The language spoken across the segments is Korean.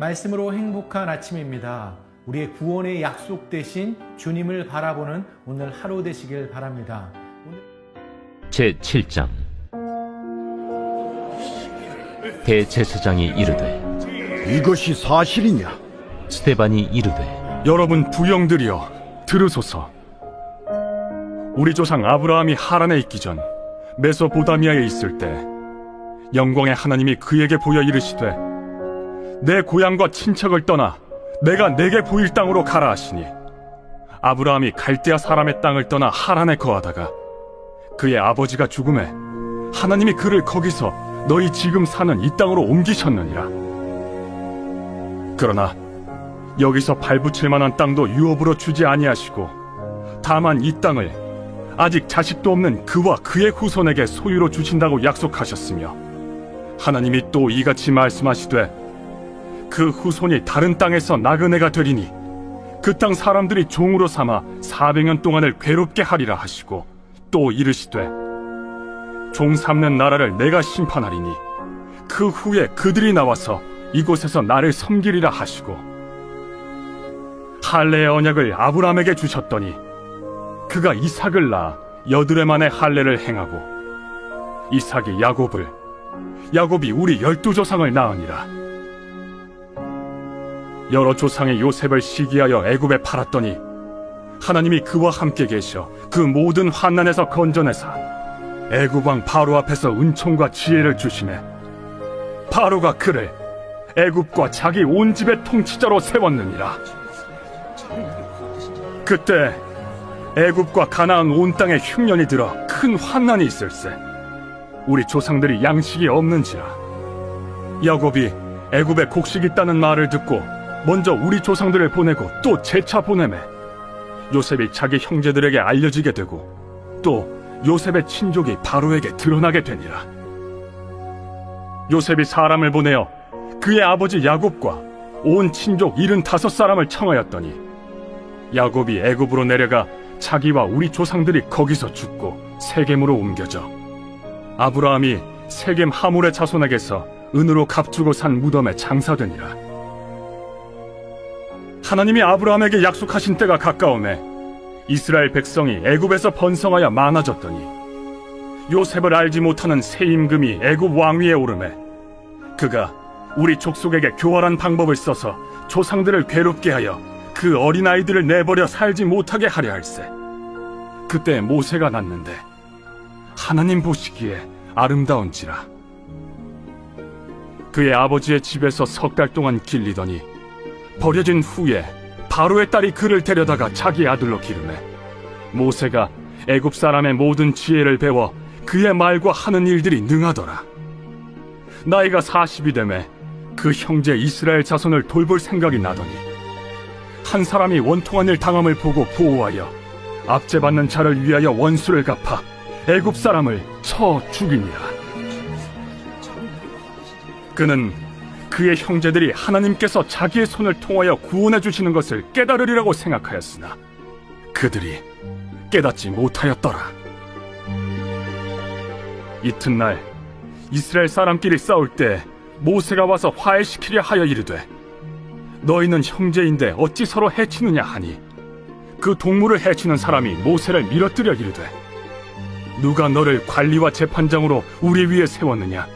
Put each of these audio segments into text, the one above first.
말씀으로 행복한 아침입니다. 우리의 구원의 약속 되신 주님을 바라보는 오늘 하루 되시길 바랍니다. 제7장 대제사장이 이르되 이것이 사실이냐? 스데반이 이르되 여러분 부영들이여 들으소서. 우리 조상 아브라함이 하란에 있기 전 메소포다미아에 있을 때 영광의 하나님이 그에게 보여 이르시되 내 고향과 친척을 떠나 내가 내게 보일 땅으로 가라 하시니, 아브라함이 갈대아 사람의 땅을 떠나 하란에 거하다가 그의 아버지가 죽음에 하나님이 그를 거기서 너희 지금 사는 이 땅으로 옮기셨느니라. 그러나 여기서 발붙일 만한 땅도 유업으로 주지 아니하시고 다만 이 땅을 아직 자식도 없는 그와 그의 후손에게 소유로 주신다고 약속하셨으며, 하나님이 또 이같이 말씀하시되 그 후손이 다른 땅에서 나그네가 되리니 그 땅 사람들이 종으로 삼아 400년 동안을 괴롭게 하리라 하시고, 또 이르시되 종 삼는 나라를 내가 심판하리니 그 후에 그들이 나와서 이곳에서 나를 섬기리라 하시고, 할례의 언약을 아브라함에게 주셨더니 그가 이삭을 낳아 8해 만에 할례를 행하고, 이삭이 야곱을, 야곱이 우리 12조상을 낳으니라. 여러 조상의 요셉을 시기하여 애굽에 팔았더니 하나님이 그와 함께 계셔 그 모든 환난에서 건져내사 애굽 왕 바로 앞에서 은총과 지혜를 주시매 바로가 그를 애굽과 자기 온 집의 통치자로 세웠느니라. 그때 애굽과 가나안 온 땅에 흉년이 들어 큰 환난이 있을세. 우리 조상들이 양식이 없는지라. 야곱이 애굽에 곡식 있다는 말을 듣고 먼저 우리 조상들을 보내고 또 재차 보내매 요셉이 자기 형제들에게 알려지게 되고 또 요셉의 친족이 바로에게 드러나게 되니라. 요셉이 사람을 보내어 그의 아버지 야곱과 온 친족 75사람을 청하였더니 야곱이 애굽으로 내려가 자기와 우리 조상들이 거기서 죽고 세겜으로 옮겨져 아브라함이 세겜 하몰의 자손에게서 은으로 값주고 산 무덤에 장사되니라. 하나님이 아브라함에게 약속하신 때가 가까우매 이스라엘 백성이 애굽에서 번성하여 많아졌더니 요셉을 알지 못하는 새 임금이 애굽 왕위에 오르매 그가 우리 족속에게 교활한 방법을 써서 조상들을 괴롭게 하여 그 어린아이들을 내버려 살지 못하게 하려 할세. 그때 모세가 났는데 하나님 보시기에 아름다운지라. 그의 아버지의 집에서 3달 동안 길리더니 버려진 후에 바로의 딸이 그를 데려다가 자기 아들로 기르매 모세가 애굽 사람의 모든 지혜를 배워 그의 말과 하는 일들이 능하더라. 나이가 40이 되매 그 형제 이스라엘 자손을 돌볼 생각이 나더니 한 사람이 원통한 일 당함을 보고 보호하여 압제받는 자를 위하여 원수를 갚아 애굽 사람을 쳐 죽이니라. 그는 그의 형제들이 하나님께서 자기의 손을 통하여 구원해 주시는 것을 깨달으리라고 생각하였으나 그들이 깨닫지 못하였더라. 이튿날 이스라엘 사람끼리 싸울 때 모세가 와서 화해시키려 하여 이르되 너희는 형제인데 어찌 서로 해치느냐 하니 그 동물을 해치는 사람이 모세를 밀어뜨려 이르되 누가 너를 관리와 재판장으로 우리 위에 세웠느냐?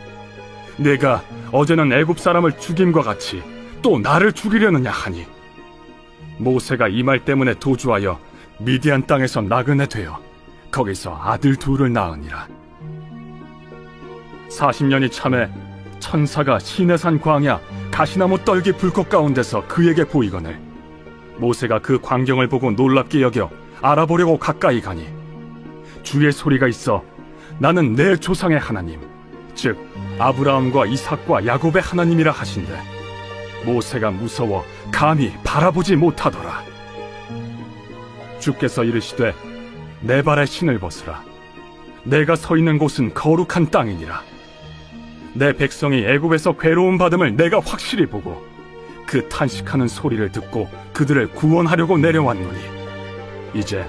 내가 어제는 애굽 사람을 죽임과 같이 또 나를 죽이려느냐 하니 모세가 이 말 때문에 도주하여 미디안 땅에서 나그네 되어 거기서 아들 둘을 낳으니라. 40년이 참에 천사가 시내산 광야 가시나무 떨기 불꽃 가운데서 그에게 보이거늘 모세가 그 광경을 보고 놀랍게 여겨 알아보려고 가까이 가니 주의 소리가 있어 나는 내 조상의 하나님 즉 아브라함과 이삭과 야곱의 하나님이라 하신대 모세가 무서워 감히 바라보지 못하더라. 주께서 이르시되 내 발에 신을 벗으라. 내가 서 있는 곳은 거룩한 땅이니라. 내 백성이 애굽에서 괴로움 받음을 내가 확실히 보고 그 탄식하는 소리를 듣고 그들을 구원하려고 내려왔노니 이제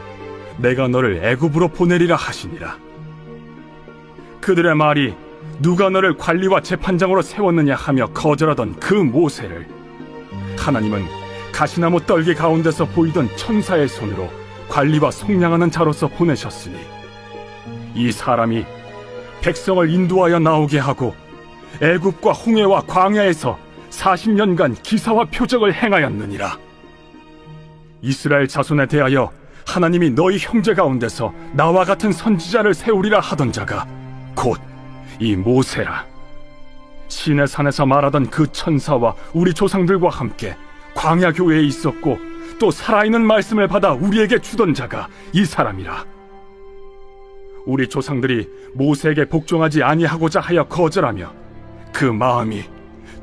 내가 너를 애굽으로 보내리라 하시니라. 그들의 말이 누가 너를 관리와 재판장으로 세웠느냐 하며 거절하던 그 모세를 하나님은 가시나무 떨기 가운데서 보이던 천사의 손으로 관리와 속량하는 자로서 보내셨으니 이 사람이 백성을 인도하여 나오게 하고 애굽과 홍해와 광야에서 40년간 기사와 표적을 행하였느니라. 이스라엘 자손에 대하여 하나님이 너희 형제 가운데서 나와 같은 선지자를 세우리라 하던 자가 곧 이 모세라. 시내산에서 말하던 그 천사와 우리 조상들과 함께 광야 교회에 있었고 또 살아있는 말씀을 받아 우리에게 주던 자가 이 사람이라. 우리 조상들이 모세에게 복종하지 아니하고자 하여 거절하며 그 마음이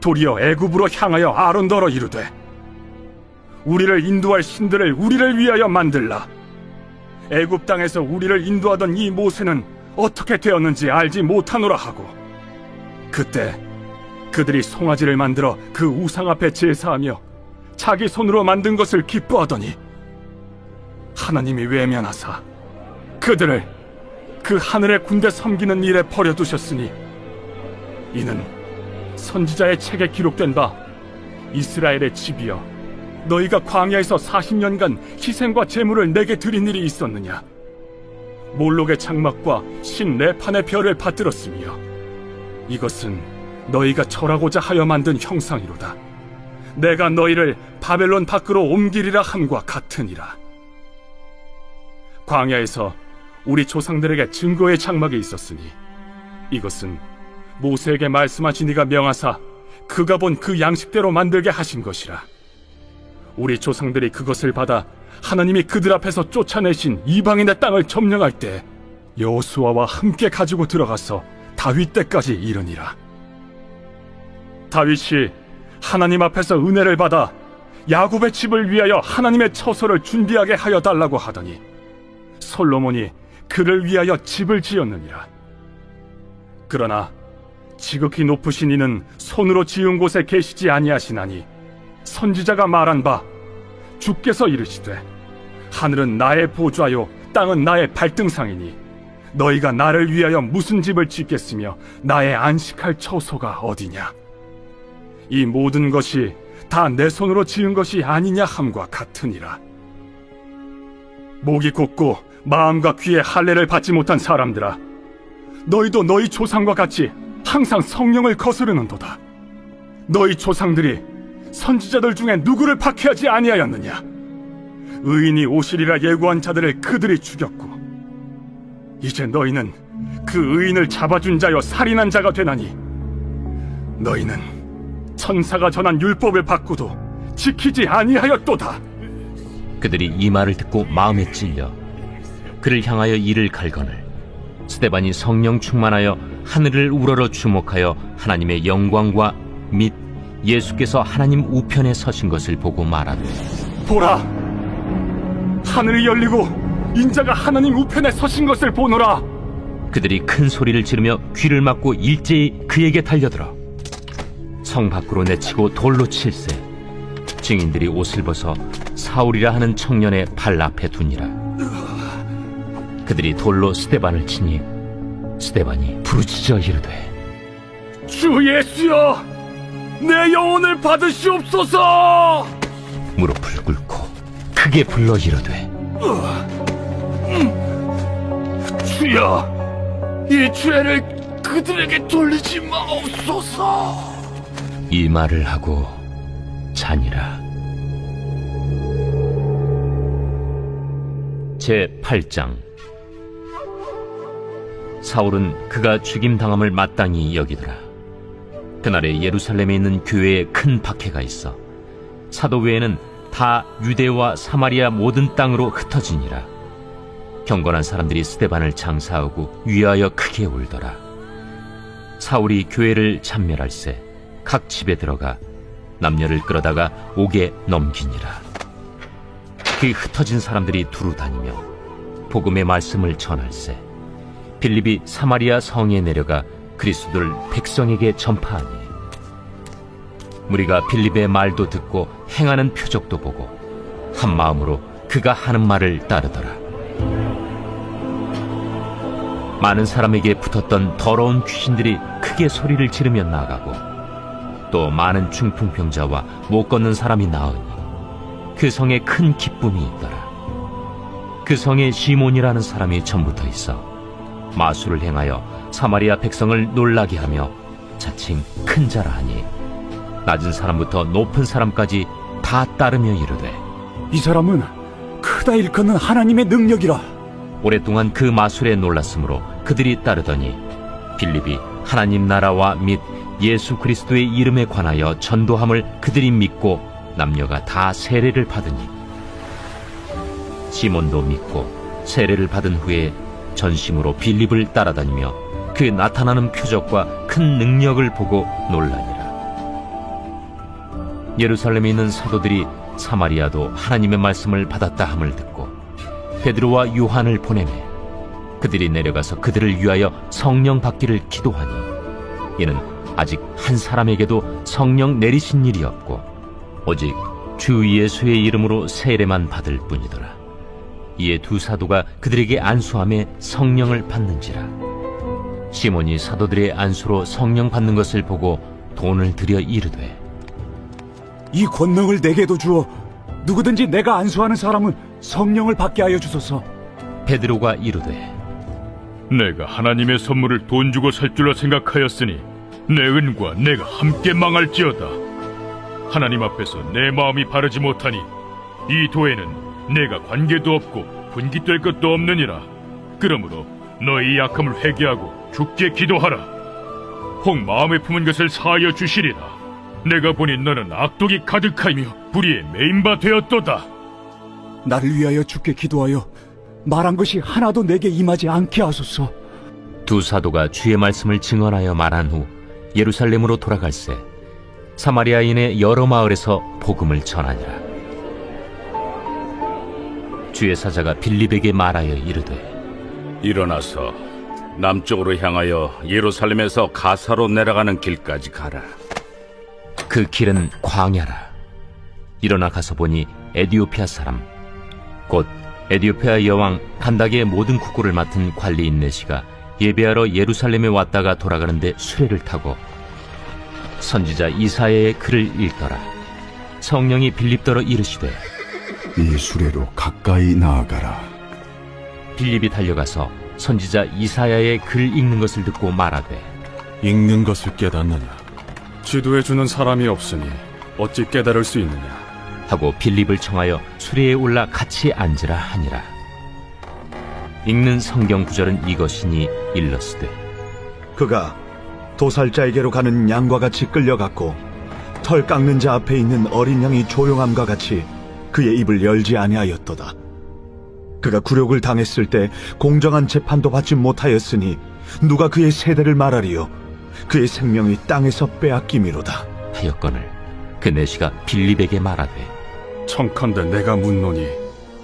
도리어 애굽으로 향하여 아론더러 이르되 우리를 인도할 신들을 우리를 위하여 만들라. 애굽 땅에서 우리를 인도하던 이 모세는 어떻게 되었는지 알지 못하노라 하고 그때 그들이 송아지를 만들어 그 우상 앞에 제사하며 자기 손으로 만든 것을 기뻐하더니 하나님이 외면하사 그들을 그 하늘의 군대 섬기는 일에 버려두셨으니 이는 선지자의 책에 기록된 바 이스라엘의 집이여 너희가 광야에서 40년간 희생과 제물을 내게 드린 일이 있었느냐. 몰록의 장막과 신 레판의 별을 받들었으며 이것은 너희가 절하고자 하여 만든 형상이로다. 내가 너희를 바벨론 밖으로 옮기리라 함과 같으니라. 광야에서 우리 조상들에게 증거의 장막이 있었으니 이것은 모세에게 말씀하신 이가 명하사 그가 본 그 양식대로 만들게 하신 것이라. 우리 조상들이 그것을 받아 하나님이 그들 앞에서 쫓아내신 이방인의 땅을 점령할 때 여호수아와 함께 가지고 들어가서 다윗 때까지 이르니라. 다윗이 하나님 앞에서 은혜를 받아 야곱의 집을 위하여 하나님의 처소를 준비하게 하여 달라고 하더니 솔로몬이 그를 위하여 집을 지었느니라. 그러나 지극히 높으신 이는 손으로 지은 곳에 계시지 아니하시나니 선지자가 말한 바 주께서 이르시되 하늘은 나의 보좌요 땅은 나의 발등상이니 너희가 나를 위하여 무슨 집을 짓겠으며 나의 안식할 처소가 어디냐. 이 모든 것이 다 내 손으로 지은 것이 아니냐 함과 같으니라. 목이 곧고 마음과 귀에 할례를 받지 못한 사람들아, 너희도 너희 조상과 같이 항상 성령을 거스르는도다. 너희 조상들이 선지자들 중에 누구를 박해하지 아니하였느냐. 의인이 오시리라 예고한 자들을 그들이 죽였고 이제 너희는 그 의인을 잡아준 자여 살인한 자가 되나니 너희는 천사가 전한 율법을 받고도 지키지 아니하였도다. 그들이 이 말을 듣고 마음에 찔려 그를 향하여 이를 갈거늘 스데반이 성령 충만하여 하늘을 우러러 주목하여 하나님의 영광과 및 예수께서 하나님 우편에 서신 것을 보고 말하되 보라, 하늘이 열리고 인자가 하나님 우편에 서신 것을 보노라. 그들이 큰 소리를 지르며 귀를 막고 일제히 그에게 달려들어 성 밖으로 내치고 돌로 칠세. 증인들이 옷을 벗어 사울이라 하는 청년의 발 앞에 두니라. 그들이 돌로 스데반을 치니 스데반이 부르짖어 이르되 주 예수여, 내 영혼을 받으시옵소서. 무릎을 꿇고 크게 불러 이르되 주여, 이 죄를 그들에게 돌리지 마옵소서. 이 말을 하고 자니라. 제8장. 사울은 그가 죽임당함을 마땅히 여기더라. 그날에 예루살렘에 있는 교회에 큰 박해가 있어 사도 외에는 다 유대와 사마리아 모든 땅으로 흩어지니라. 경건한 사람들이 스데반을 장사하고 위하여 크게 울더라. 사울이 교회를 참멸할세 각 집에 들어가 남녀를 끌어다가 옥에 넘기니라. 그 흩어진 사람들이 두루 다니며 복음의 말씀을 전할세 빌립이 사마리아 성에 내려가 그리스도를 백성에게 전파하니 무리가 빌립의 말도 듣고 행하는 표적도 보고 한 마음으로 그가 하는 말을 따르더라. 많은 사람에게 붙었던 더러운 귀신들이 크게 소리를 지르며 나가고 또 많은 중풍병자와 못 걷는 사람이 나으니 그 성에 큰 기쁨이 있더라. 그 성에 시몬이라는 사람이 전부터 있어 마술을 행하여 사마리아 백성을 놀라게 하며 자칭 큰 자라 하니 낮은 사람부터 높은 사람까지 다 따르며 이르되 이 사람은 크다 일컫는 하나님의 능력이라. 오랫동안 그 마술에 놀랐으므로 그들이 따르더니 빌립이 하나님 나라와 및 예수 그리스도의 이름에 관하여 전도함을 그들이 믿고 남녀가 다 세례를 받으니 시몬도 믿고 세례를 받은 후에 전심으로 빌립을 따라다니며 그 나타나는 표적과 큰 능력을 보고 놀라니라. 예루살렘에 있는 사도들이 사마리아도 하나님의 말씀을 받았다 함을 듣고 베드로와 요한을 보내매 그들이 내려가서 그들을 위하여 성령 받기를 기도하니 이는 아직 한 사람에게도 성령 내리신 일이 없고 오직 주 예수의 이름으로 세례만 받을 뿐이더라. 이에 두 사도가 그들에게 안수함에 성령을 받는지라. 시몬이 사도들의 안수로 성령 받는 것을 보고 돈을 들여 이르되 이 권능을 내게도 주어 누구든지 내가 안수하는 사람은 성령을 받게 하여 주소서. 베드로가 이르되 내가 하나님의 선물을 돈 주고 살 줄로 생각하였으니 내 은과 내가 함께 망할지어다. 하나님 앞에서 내 마음이 바르지 못하니 이 도에는 내가 관계도 없고 분깃될 것도 없느니라. 그러므로 너희 약함을 회개하고 주께 기도하라. 혹 마음에 품은 것을 사하여 주시리라. 내가 보니 너는 악독이 가득하이며 불의에 매인바 되었도다. 나를 위하여 주께 기도하여 말한 것이 하나도 내게 임하지 않게 하소서. 두 사도가 주의 말씀을 증언하여 말한 후 예루살렘으로 돌아갈새 사마리아인의 여러 마을에서 복음을 전하니라. 주의 사자가 빌립에게 말하여 이르되 일어나서 남쪽으로 향하여 예루살렘에서 가사로 내려가는 길까지 가라. 그 길은 광야라. 일어나 가서 보니 에디오피아 사람 곧 에디오피아 여왕 간닥의 모든 국고를 맡은 관리인 내시가 예배하러 예루살렘에 왔다가 돌아가는데 수레를 타고 선지자 이사야의 글을 읽더라. 성령이 빌립더러 이르시되 이 수레로 가까이 나아가라. 빌립이 달려가서 선지자 이사야의 글 읽는 것을 듣고 말하되 읽는 것을 깨닫느냐? 지도해주는 사람이 없으니 어찌 깨달을 수 있느냐? 하고 빌립을 청하여 수레에 올라 같이 앉으라 하니라. 읽는 성경 구절은 이것이니 일러스되 그가 도살자에게로 가는 양과 같이 끌려갔고 털 깎는 자 앞에 있는 어린 양이 조용함과 같이 그의 입을 열지 아니하였도다. 그가 굴욕을 당했을 때 공정한 재판도 받지 못하였으니 누가 그의 세대를 말하리요? 그의 생명이 땅에서 빼앗김이로다. 하였거늘 그 내시가 빌립에게 말하되 청컨대 내가 묻노니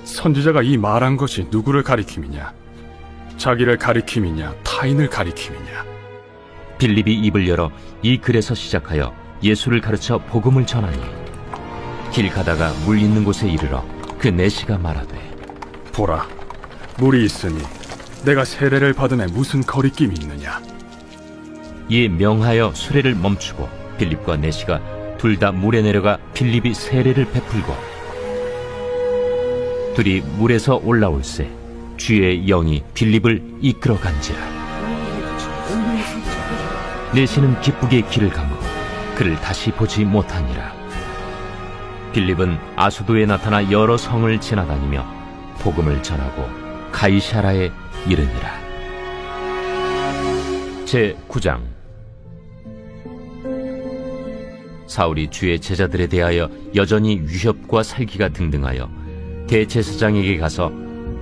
선지자가 이 말한 것이 누구를 가리킴이냐? 자기를 가리킴이냐? 타인을 가리킴이냐? 빌립이 입을 열어 이 글에서 시작하여 예수를 가르쳐 복음을 전하니 길 가다가 물 있는 곳에 이르러 그 내시가 말하되 보라, 물이 있으니 내가 세례를 받음에 무슨 거리낌이 있느냐? 이에 명하여 수레를 멈추고 빌립과 내시가 둘 다 물에 내려가 빌립이 세례를 베풀고 둘이 물에서 올라올새 주의 영이 빌립을 이끌어 간지라. 내시는 기쁘게 길을 가므로 그를 다시 보지 못하니라. 빌립은 아수도에 나타나 여러 성을 지나다니며 복음을 전하고 가이사라에 이르니라. 제9장. 사울이 주의 제자들에 대하여 여전히 위협과 살기가 등등하여 대제사장에게 가서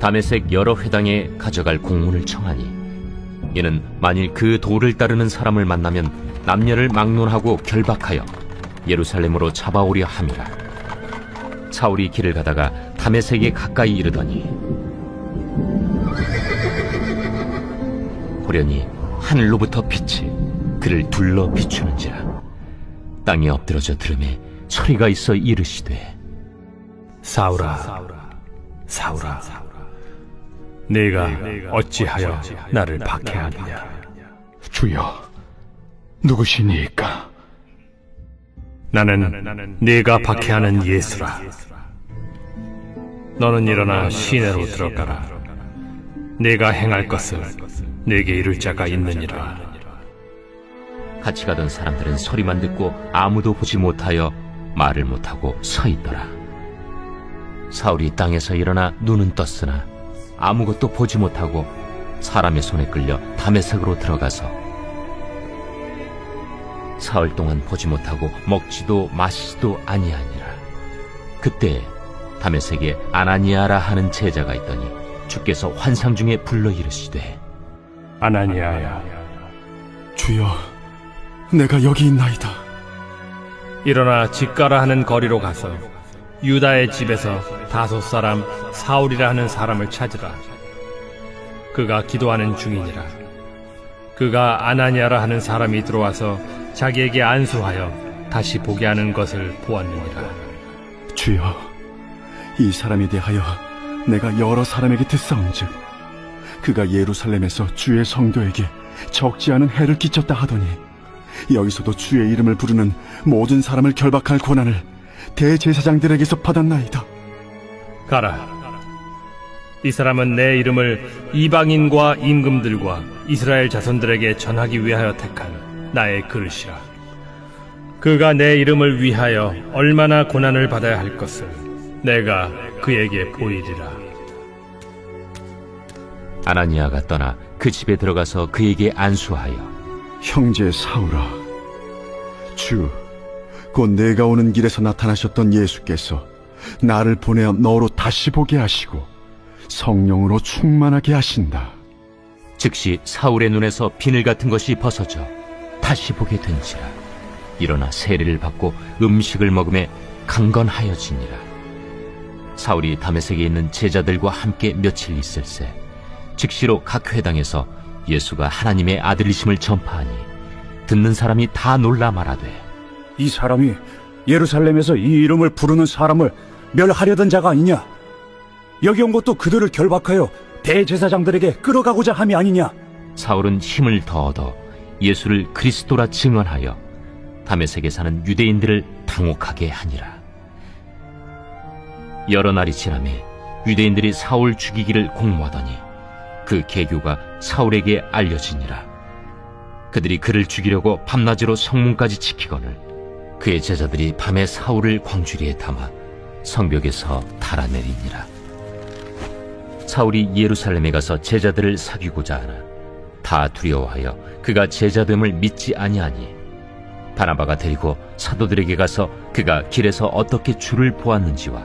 다메섹 여러 회당에 가져갈 공문을 청하니 이는 만일 그 도를 따르는 사람을 만나면 남녀를 막론하고 결박하여 예루살렘으로 잡아오려 함이라. 사울이 길을 가다가 다메섹에 가까이 이르더니 보려니 하늘로부터 빛이 그를 둘러 비추는지라. 땅에 엎드러져 들음에 소리가 있어 이르시되 사울아, 사울아, 네가 어찌하여 나를 박해하느냐? 주여, 누구시니까? 나는 네가 박해하는 예수라. 너는 일어나 시내로 들어가라. 네가 행할 것을 네게 이룰 자가 있느니라. 같이 가던 사람들은 소리만 듣고 아무도 보지 못하여 말을 못하고 서 있더라. 사울이 땅에서 일어나 눈은 떴으나 아무것도 보지 못하고 사람의 손에 끌려 다메섹으로 들어가서 사흘 동안 보지 못하고 먹지도 마시지도 아니하니라. 그때 다메섹에 아나니아라 하는 제자가 있더니 주께서 환상 중에 불러 이르시되, 아나니아야, 주여, 내가 여기 있나이다. 일어나 집가라 하는 거리로 가서 유다의 집에서 다소 사람 사울이라 하는 사람을 찾으라. 그가 기도하는 중이니라. 그가 아나니아라 하는 사람이 들어와서 자기에게 안수하여 다시 보게 하는 것을 보았느니라. 주여, 이 사람에 대하여 내가 여러 사람에게 듣사온즉 그가 예루살렘에서 주의 성도에게 적지 않은 해를 끼쳤다 하더니 여기서도 주의 이름을 부르는 모든 사람을 결박할 권한을 대제사장들에게서 받았나이다. 가라. 이 사람은 내 이름을 이방인과 임금들과 이스라엘 자손들에게 전하기 위하여 택한 나의 그릇이라. 그가 내 이름을 위하여 얼마나 고난을 받아야 할 것을 내가 그에게 보이리라. 아나니아가 떠나 그 집에 들어가서 그에게 안수하여, 형제 사울아, 곧 내가 오는 길에서 나타나셨던 예수께서 나를 보내어 너로 다시 보게 하시고 성령으로 충만하게 하신다. 즉시 사울의 눈에서 비늘 같은 것이 벗어져 다시 보게 된지라. 일어나 세례를 받고 음식을 먹음에 강건하여지니라. 사울이 다메섹에 있는 제자들과 함께 며칠 있을새 즉시로 각 회당에서 예수가 하나님의 아들이심을 전파하니 듣는 사람이 다 놀라 말하되, 이 사람이 예루살렘에서 이 이름을 부르는 사람을 멸하려던 자가 아니냐? 여기 온 것도 그들을 결박하여 대제사장들에게 끌어가고자 함이 아니냐? 사울은 힘을 더 얻어 예수를 그리스도라 증언하여 다메섹에 사는 유대인들을 당혹하게 하니라. 여러 날이 지나매 유대인들이 사울 죽이기를 공모하더니 그 계교가 사울에게 알려지니라. 그들이 그를 죽이려고 밤낮으로 성문까지 지키거늘 그의 제자들이 밤에 사울을 광주리에 담아 성벽에서 달아내리니라. 사울이 예루살렘에 가서 제자들을 사귀고자 하나 다 두려워하여 그가 제자됨을 믿지 아니하니 바나바가 데리고 사도들에게 가서 그가 길에서 어떻게 주를 보았는지와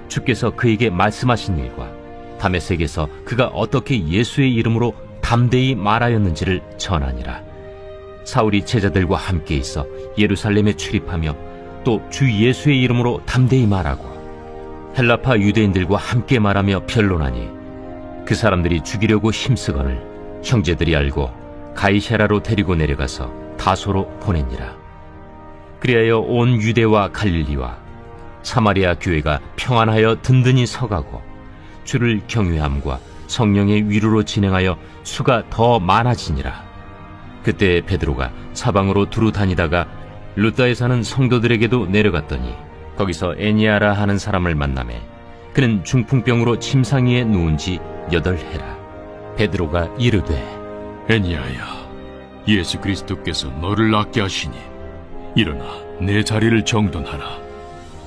주께서 그에게 말씀하신 일과 다메섹에서 그가 어떻게 예수의 이름으로 담대히 말하였는지를 전하니라. 사울이 제자들과 함께 있어 예루살렘에 출입하며 또 주 예수의 이름으로 담대히 말하고 헬라파 유대인들과 함께 말하며 변론하니 그 사람들이 죽이려고 힘쓰거늘 형제들이 알고 가이사라로 데리고 내려가서 다소로 보내니라. 그리하여 온 유대와 갈릴리와 사마리아 교회가 평안하여 든든히 서가고 주를 경외함과 성령의 위로로 진행하여 수가 더 많아지니라. 그때 베드로가 사방으로 두루 다니다가 루다에 사는 성도들에게도 내려갔더니 거기서 에니아라 하는 사람을 만나매 그는 중풍병으로 침상 위에 누운 지 8해라. 베드로가 이르되, 애니아야, 예수 그리스도께서 너를 낫게 하시니 일어나 내 자리를 정돈하라.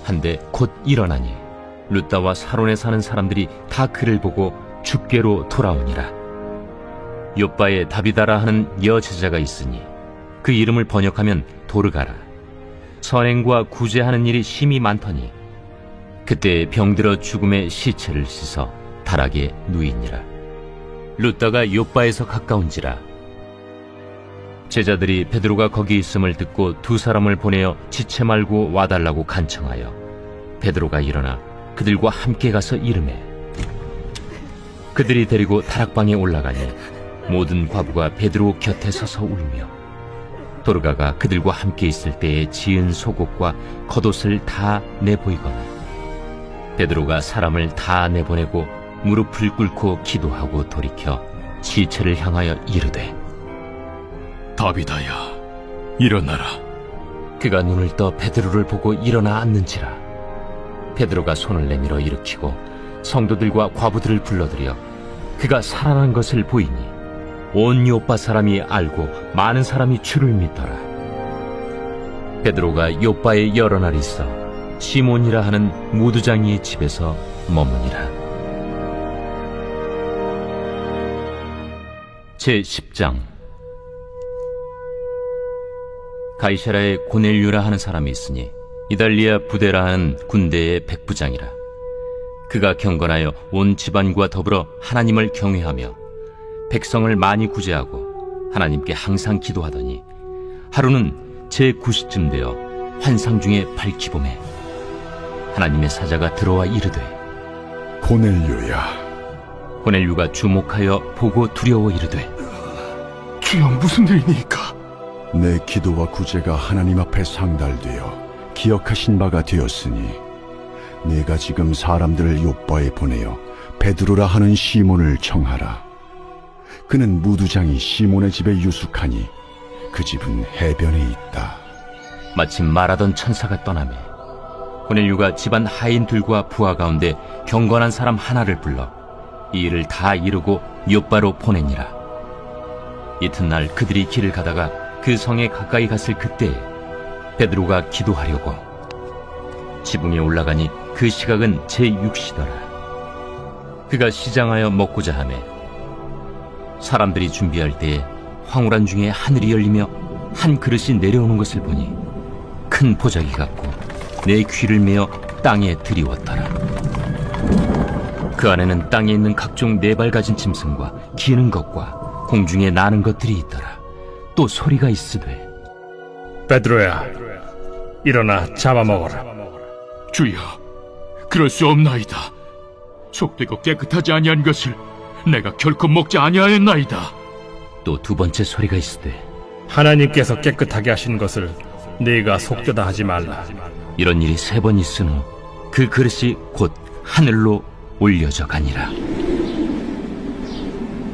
한데 곧 일어나니 루다와 사론에 사는 사람들이 다 그를 보고 주께로 돌아오니라. 요바에 다비다라 하는 여제자가 있으니 그 이름을 번역하면 도르가라. 선행과 구제하는 일이 심히 많더니 그때 병들어 죽음의 시체를 씻어 다락에 누이니라. 루다가 요바에서 가까운지라. 제자들이 베드로가 거기 있음을 듣고 2 사람을 보내어 지체 말고 와달라고 간청하여 베드로가 일어나 그들과 함께 가서 이르매 그들이 데리고 다락방에 올라가니 모든 과부가 베드로 곁에 서서 울며 도르가가 그들과 함께 있을 때에 지은 속옷과 겉옷을 다 내보이거나 베드로가 사람을 다 내보내고 무릎을 꿇고 기도하고 돌이켜 시체를 향하여 이르되, 다비다야, 일어나라. 그가 눈을 떠 베드로를 보고 일어나 앉는지라. 베드로가 손을 내밀어 일으키고 성도들과 과부들을 불러들여 그가 살아난 것을 보이니 온 요빠 사람이 알고 많은 사람이 주를 믿더라. 베드로가 요빠에 여러 날 있어 시몬이라 하는 무두장이의 집에서 머무니라. 제10장. 가이사라에 고넬료라 하는 사람이 있으니 이달리아 부대라 하는 군대의 백부장이라. 그가 경건하여 온 집안과 더불어 하나님을 경외하며 백성을 많이 구제하고 하나님께 항상 기도하더니 하루는 제9시쯤 되어 환상 중에 밝히봄에 하나님의 사자가 들어와 이르되 고넬료야. 고넬료가 주목하여 보고 두려워 이르되 주여, 무슨 일이니까? 내 기도와 구제가 하나님 앞에 상달되어 기억하신 바가 되었으니 내가 지금 사람들을 요빠에 보내어 베드로라 하는 시몬을 청하라. 그는 무두장이 시몬의 집에 유숙하니 그 집은 해변에 있다. 마침 말하던 천사가 떠나매 고넬료가 집안 하인들과 부하 가운데 경건한 사람 하나를 불러 이 일을 다 이루고 요빠로 보내니라. 이튿날 그들이 길을 가다가 그 성에 가까이 갔을 그때에 베드로가 기도하려고 지붕에 올라가니 그 시각은 제6시더라. 그가 시장하여 먹고자 하매 사람들이 준비할 때에 황홀한 중에 하늘이 열리며 한 그릇이 내려오는 것을 보니 큰 보자기 같고 내 귀를 메어 땅에 들이웠더라. 그 안에는 땅에 있는 각종 네 발 가진 짐승과 기는 것과 공중에 나는 것들이 있더라. 또 소리가 있으되 베드로야, 일어나 잡아먹어라. 주여, 그럴 수 없나이다. 속되고 깨끗하지 아니한 것을 내가 결코 먹지 아니하였나이다. 또 두 번째 소리가 있으되 하나님께서 깨끗하게 하신 것을 네가 속되다 하지 말라. 이런 일이 3번 있은 후 그 그릇이 곧 하늘로 올려져 가니라.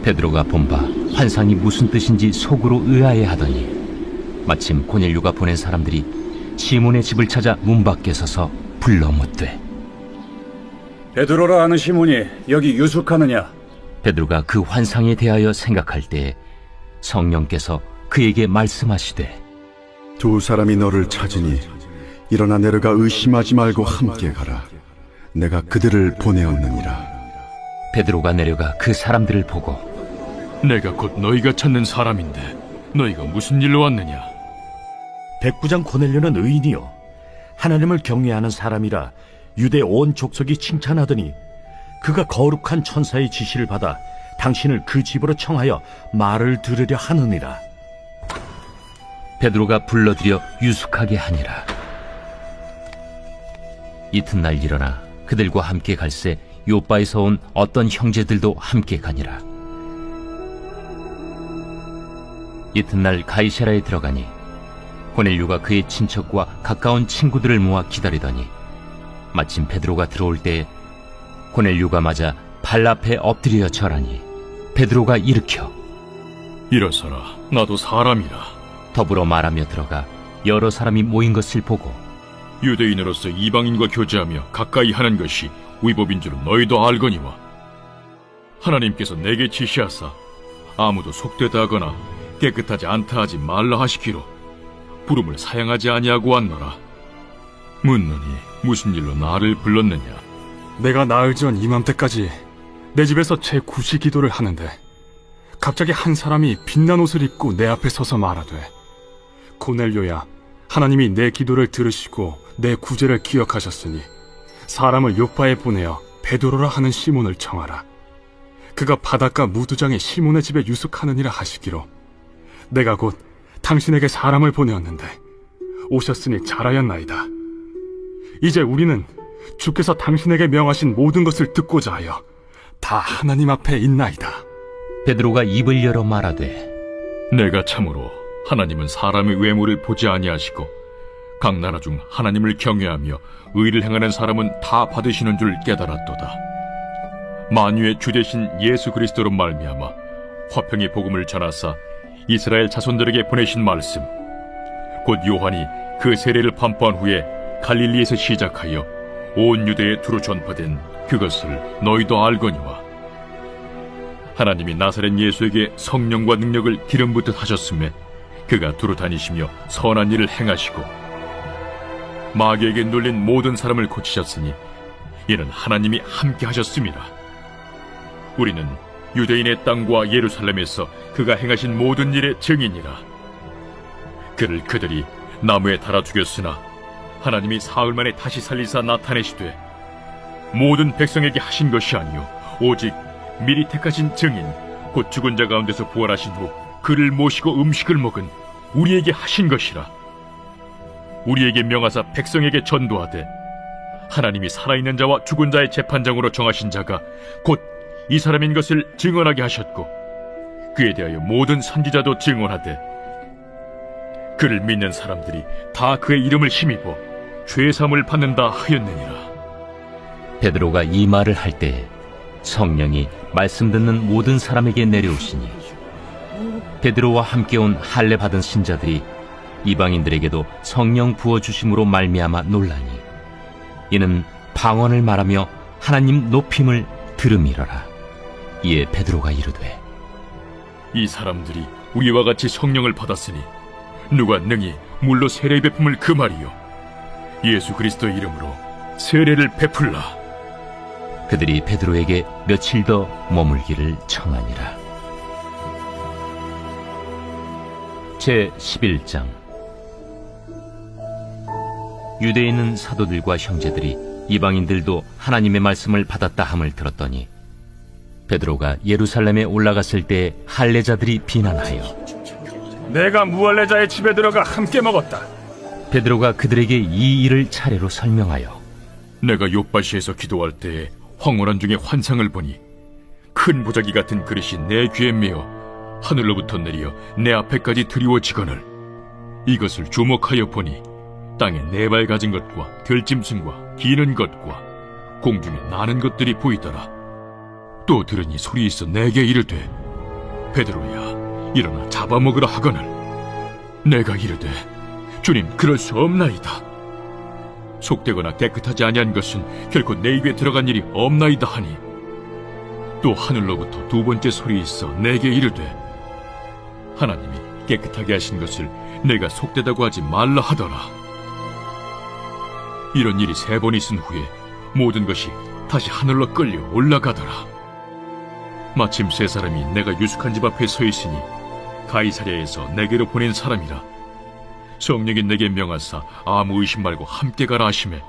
베드로가 본 바 환상이 무슨 뜻인지 속으로 의아해하더니 마침 고넬료가 보낸 사람들이 시몬의 집을 찾아 문 밖에 서서 불러 묻되 베드로라 하는 시몬이 여기 유숙하느냐? 베드로가 그 환상에 대하여 생각할 때에 성령께서 그에게 말씀하시되 두 사람이 너를 찾으니 일어나 내려가 의심하지 말고 함께 가라. 내가 그들을 보내었느니라. 베드로가 내려가 그 사람들을 보고 내가 곧 너희가 찾는 사람인데 너희가 무슨 일로 왔느냐? 백부장 고넬료는 의인이요 하나님을 경외하는 사람이라 유대 온 족속이 칭찬하더니 그가 거룩한 천사의 지시를 받아 당신을 그 집으로 청하여 말을 들으려 하느니라. 베드로가 불러들여 유숙하게 하니라. 이튿날 일어나 그들과 함께 갈새 요빠에서 온 어떤 형제들도 함께 가니라. 이튿날 가이사라에 들어가니 고넬료가 그의 친척과 가까운 친구들을 모아 기다리더니 마침 베드로가 들어올 때에 고넬료가 맞아 발 앞에 엎드려 절하니 베드로가 일으켜 일어서라, 나도 사람이라. 더불어 말하며 들어가 여러 사람이 모인 것을 보고 유대인으로서 이방인과 교제하며 가까이 하는 것이 위법인 줄은 너희도 알거니와 하나님께서 내게 지시하사 아무도 속되다 하거나 깨끗하지 않다 하지 말라 하시기로 부름을 사양하지 아니하고 왔노라. 묻노니 무슨 일로 나를 불렀느냐? 내가 나흘 전 이맘때까지 내 집에서 제9시 기도를 하는데 갑자기 한 사람이 빛난 옷을 입고 내 앞에 서서 말하되 고넬료야, 하나님이 내 기도를 들으시고 내 구제를 기억하셨으니 사람을 요빠에 보내어 베드로라 하는 시몬을 청하라. 그가 바닷가 무두장의 시몬의 집에 유숙하느니라 하시기로 내가 곧 당신에게 사람을 보내었는데 오셨으니 잘하였나이다. 이제 우리는 주께서 당신에게 명하신 모든 것을 듣고자 하여 다 하나님 앞에 있나이다. 베드로가 입을 열어 말하되 내가 참으로 하나님은 사람의 외모를 보지 아니하시고 각 나라 중 하나님을 경외하며 의를 행하는 사람은 다 받으시는 줄 깨달았도다. 만유의 주 되신 예수 그리스도로 말미암아 화평의 복음을 전하사 이스라엘 자손들에게 보내신 말씀 곧 요한이 그 세례를 반포한 후에 갈릴리에서 시작하여 온 유대에 두루 전파된 그것을 너희도 알거니와 하나님이 나사렛 예수에게 성령과 능력을 기름 붓듯 하셨음에 그가 두루 다니시며 선한 일을 행하시고 마귀에게 눌린 모든 사람을 고치셨으니 이는 하나님이 함께 하셨습니다. 우리는 유대인의 땅과 예루살렘에서 그가 행하신 모든 일의 증인이라. 그를 그들이 나무에 달아 죽였으나 하나님이 사흘 만에 다시 살리사 나타내시되 모든 백성에게 하신 것이 아니요 오직 미리 택하신 증인 곧 죽은 자 가운데서 부활하신 후 그를 모시고 음식을 먹은 우리에게 하신 것이라. 우리에게 명하사 백성에게 전도하되 하나님이 살아있는 자와 죽은 자의 재판장으로 정하신 자가 곧 이 사람인 것을 증언하게 하셨고 그에 대하여 모든 선지자도 증언하되 그를 믿는 사람들이 다 그의 이름을 힘입어 죄사함을 받는다 하였느니라. 베드로가 이 말을 할 때에 성령이 말씀 듣는 모든 사람에게 내려오시니 베드로와 함께 온 할례 받은 신자들이 이방인들에게도 성령 부어주심으로 말미암아 놀라니 이는 방언을 말하며 하나님 높임을 들음이러라. 이에 베드로가 이르되 이 사람들이 우리와 같이 성령을 받았으니 누가 능히 물로 세례 베품을 금하리요 예수 그리스도의 이름으로 세례를 베풀라. 그들이 베드로에게 며칠 더 머물기를 청하니라. 제 11장. 유대에 있는 사도들과 형제들이 이방인들도 하나님의 말씀을 받았다 함을 들었더니 베드로가 예루살렘에 올라갔을 때 할례자들이 비난하여 내가 무할례자의 집에 들어가 함께 먹었다. 베드로가 그들에게 이 일을 차례로 설명하여 내가 요바시에서 기도할 때에 황홀한 중에 환상을 보니 큰 보자기 같은 그릇이 내 귀에 메어 하늘로부터 내려 내 앞에까지 드리워지거늘 이것을 주목하여 보니 땅에 네 발 가진 것과 들짐승과 기는 것과 공중에 나는 것들이 보이더라. 또 들으니 소리 있어 내게 이르되 베드로야 일어나 잡아먹으라 하거늘 내가 이르되 주님 그럴 수 없나이다. 속되거나 깨끗하지 아니한 것은 결코 내 입에 들어간 일이 없나이다 하니 또 하늘로부터 두 번째 소리 있어 내게 이르되 하나님이 깨끗하게 하신 것을 내가 속되다고 하지 말라 하더라. 이런 일이 3번 있은 후에 모든 것이 다시 하늘로 끌려 올라가더라. 마침 3사람이 내가 유숙한 집 앞에 서 있으니 가이사랴에서 내게로 보낸 사람이라. 성령이 내게 명하사 아무 의심 말고 함께 가라 하시매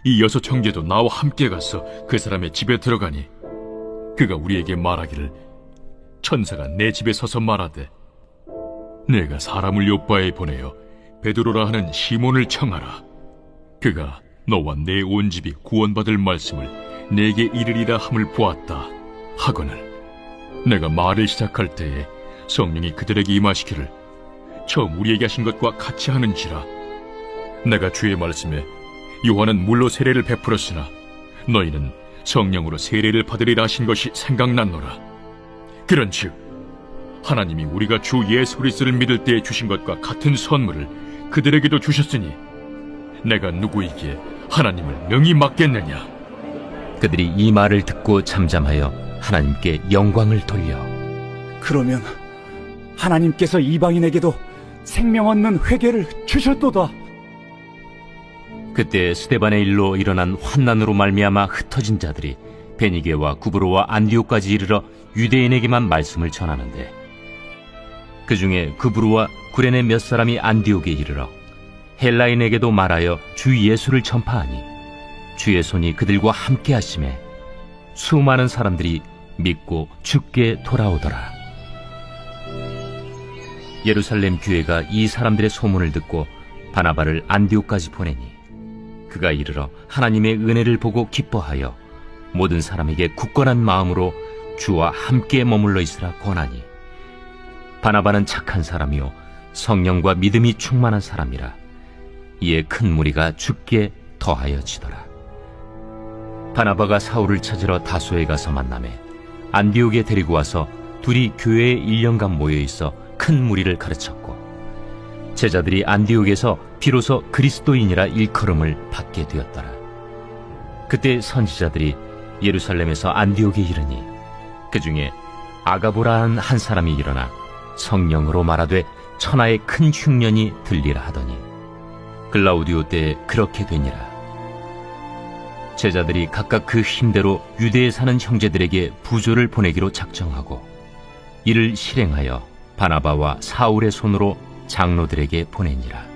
이 6 형제도 나와 함께 가서 그 사람의 집에 들어가니 그가 우리에게 말하기를 천사가 내 집에 서서 말하되 내가 사람을 요바에 보내어 베드로라 하는 시몬을 청하라. 그가 너와 내 온 집이 구원받을 말씀을 내게 이르리라 함을 보았다 하거늘 내가 말을 시작할 때에 성령이 그들에게 임하시기를 처음 우리에게 하신 것과 같이 하는지라. 내가 주의 말씀에 요한은 물로 세례를 베풀었으나 너희는 성령으로 세례를 받으리라 하신 것이 생각났노라. 그런즉 하나님이 우리가 주 예수 그리스도를 믿을 때에 주신 것과 같은 선물을 그들에게도 주셨으니 내가 누구이기에 하나님을 능히 맡겠느냐. 그들이 이 말을 듣고 잠잠하여 하나님께 영광을 돌려 그러면 하나님께서 이방인에게도 생명 얻는 회개를 주셨도다. 그때 스데반의 일로 일어난 환난으로 말미암아 흩어진 자들이 베니게와 구브로와 안디옥까지 이르러 유대인에게만 말씀을 전하는데 그 중에 구브로와 구레네 몇 사람이 안디옥에 이르러 헬라인에게도 말하여 주 예수를 전파하니 주의 손이 그들과 함께 하심에 수많은 사람들이 믿고 주께 돌아오더라. 예루살렘 교회가 이 사람들의 소문을 듣고 바나바를 안디옥까지 보내니 그가 이르러 하나님의 은혜를 보고 기뻐하여 모든 사람에게 굳건한 마음으로 주와 함께 머물러 있으라 권하니 바나바는 착한 사람이요 성령과 믿음이 충만한 사람이라. 이에 큰 무리가 주께 더하여지더라. 바나바가 사울을 찾으러 다소에 가서 만나매 안디옥에 데리고 와서 둘이 교회에 1년간 모여있어 큰 무리를 가르쳤고 제자들이 안디옥에서 비로소 그리스도인이라 일컬음을 받게 되었더라. 그때 선지자들이 예루살렘에서 안디옥에 이르니 그 중에 아가보라는 한 사람이 일어나 성령으로 말하되 천하의 큰 흉년이 들리라 하더니 글라우디오 때에 그렇게 되니라. 제자들이 각각 그 힘대로 유대에 사는 형제들에게 부조를 보내기로 작정하고 이를 실행하여 바나바와 사울의 손으로 장로들에게 보내니라.